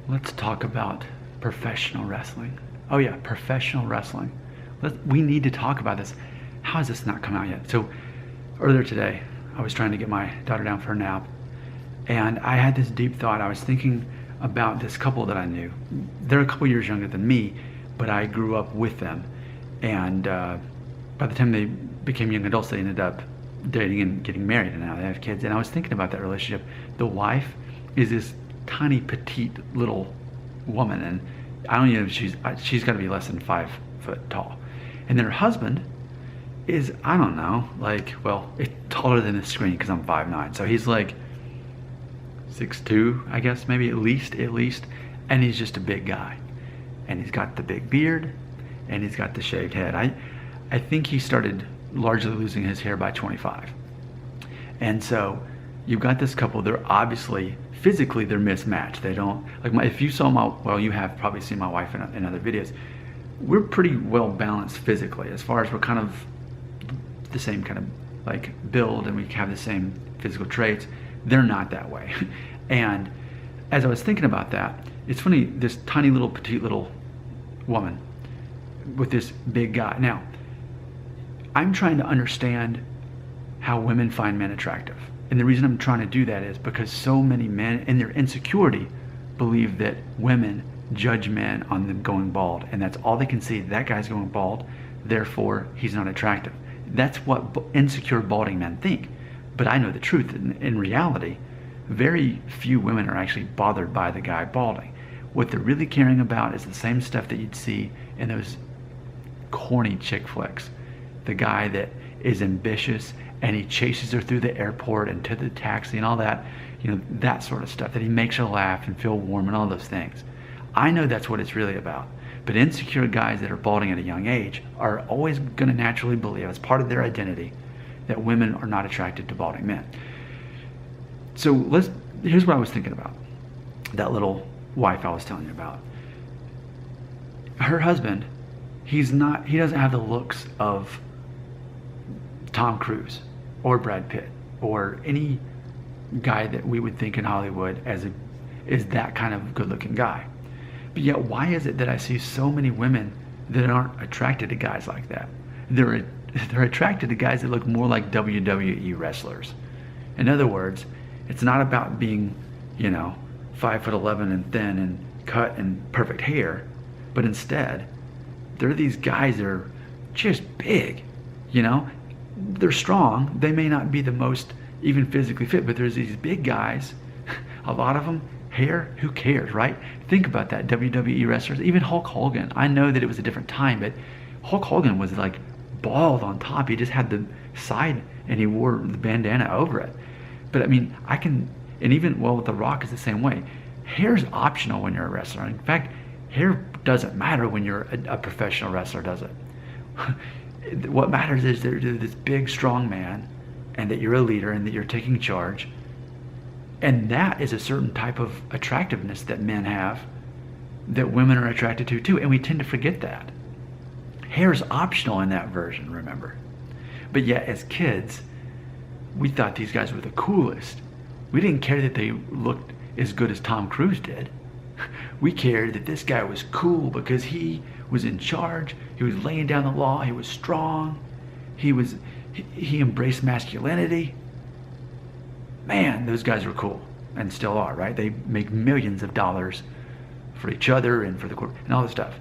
Let's talk about professional wrestling. Oh yeah, professional wrestling. We need to talk about this. How has this not come out yet? So earlier today, I was trying to get my daughter down for her nap, and I had this deep thought. I was thinking about this couple that I knew. They're a couple years younger than me, but I grew up with them. And by the time they became young adults, they ended up dating and getting married, and now they have kids. And I was thinking about that relationship. The wife is this tiny, petite little woman, and I don't even know if she's got to be less than 5 foot tall. And then her husband is, I don't know, like, well, it's taller than the screen because I'm 5'9", so he's like 6'2", I guess, maybe at least, and he's just a big guy, and he's got the big beard, and he's got the shaved head. I think he started largely losing his hair by 25, and so you've got this couple. They're obviously physically they're mismatched. They don't like if you saw well, you have probably seen my wife in other videos. We're pretty well balanced physically, as far as we're kind of the same kind of like build, and we have the same physical traits. They're not that way. And as I was thinking about that, it's funny, this tiny little petite little woman with this big guy. Now, I'm trying to understand how women find men attractive. And the reason I'm trying to do that is because so many men in their insecurity believe that women judge men on them going bald, and that's all they can see. That guy's going bald, therefore he's not attractive. That's what insecure balding men think. But I know the truth. In reality, very few women are actually bothered by the guy balding. What they're really caring about is the same stuff that you'd see in those corny chick flicks. The guy that is ambitious and he chases her through the airport and to the taxi and all that, that sort of stuff, that he makes her laugh and feel warm and all those things. I know that's what it's really about. But insecure guys that are balding at a young age are always going to naturally believe, as part of their identity, that women are not attracted to balding men. So here's what I was thinking about. That little wife I was telling you about. Her husband, he doesn't have the looks of Tom Cruise or Brad Pitt or any guy that we would think in Hollywood is that kind of good-looking guy. But yet, why is it that I see so many women that aren't attracted to guys like that? They're attracted to guys that look more like WWE wrestlers. In other words, it's not about being, 5'11" and thin and cut and perfect hair, but instead, they're these guys that are just big, They're strong. They may not be the most even physically fit, but there's these big guys, a lot of them. Hair, who cares, right? Think about that. WWE wrestlers, even Hulk Hogan. I know that it was a different time, but Hulk Hogan was like bald on top. He just had the side and he wore the bandana over it. But I mean, and even, with The Rock is the same way. Hair's optional when you're a wrestler. In fact, hair doesn't matter when you're a professional wrestler, does it? What matters is that you're this big, strong man, and that you're a leader and that you're taking charge. And that is a certain type of attractiveness that men have that women are attracted to too. And we tend to forget that. Hair is optional in that version, remember. But yet, as kids, we thought these guys were the coolest. We didn't care that they looked as good as Tom Cruise did. We cared that this guy was cool because he was in charge. He was laying down the law. He was strong. He embraced masculinity. Man, those guys were cool, and still are, right? They make millions of dollars for each other and for the corp and all this stuff.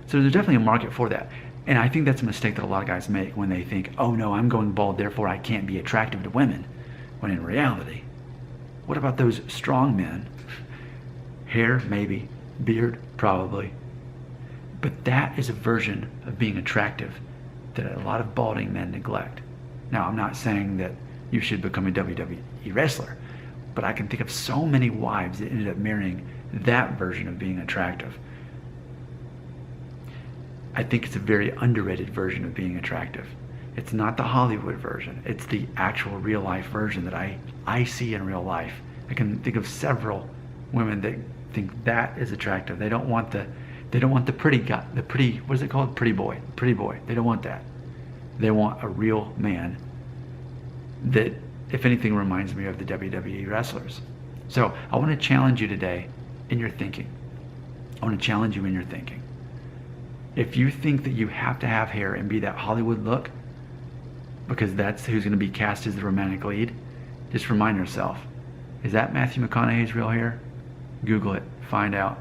So there's definitely a market for that. And I think that's a mistake that a lot of guys make when they think, oh no, I'm going bald, therefore I can't be attractive to women. When in reality, what about those strong men? Hair, maybe. Beard, probably. But that is a version of being attractive that a lot of balding men neglect. Now, I'm not saying that you should become a WWE wrestler, but I can think of so many wives that ended up marrying that version of being attractive. I think it's a very underrated version of being attractive. It's not the Hollywood version. It's the actual real life version that I see in real life. I can think of several women that think that is attractive. They don't want the pretty guy, what is it called? Pretty boy. They don't want that. They want a real man that, if anything, reminds me of the WWE wrestlers. So I want to challenge you today in your thinking. I want to challenge you in your thinking. If you think that you have to have hair and be that Hollywood look, because that's who's going to be cast as the romantic lead, just remind yourself, is that Matthew McConaughey's real hair? Google it, find out.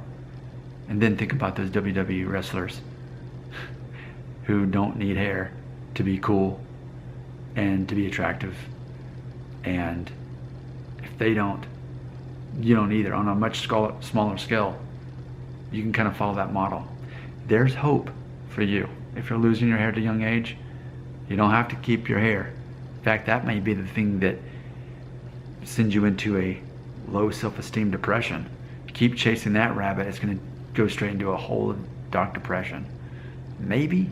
And then think about those WWE wrestlers who don't need hair to be cool and to be attractive. And if they don't, you don't either. On a much smaller scale, you can kind of follow that model. There's hope for you. If you're losing your hair at a young age, you don't have to keep your hair. In fact, that may be the thing that sends you into a low self-esteem depression. Keep chasing that rabbit, it's going to go straight into a hole of dark depression. Maybe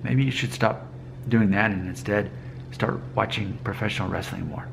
you should stop doing that and instead start watching professional wrestling more.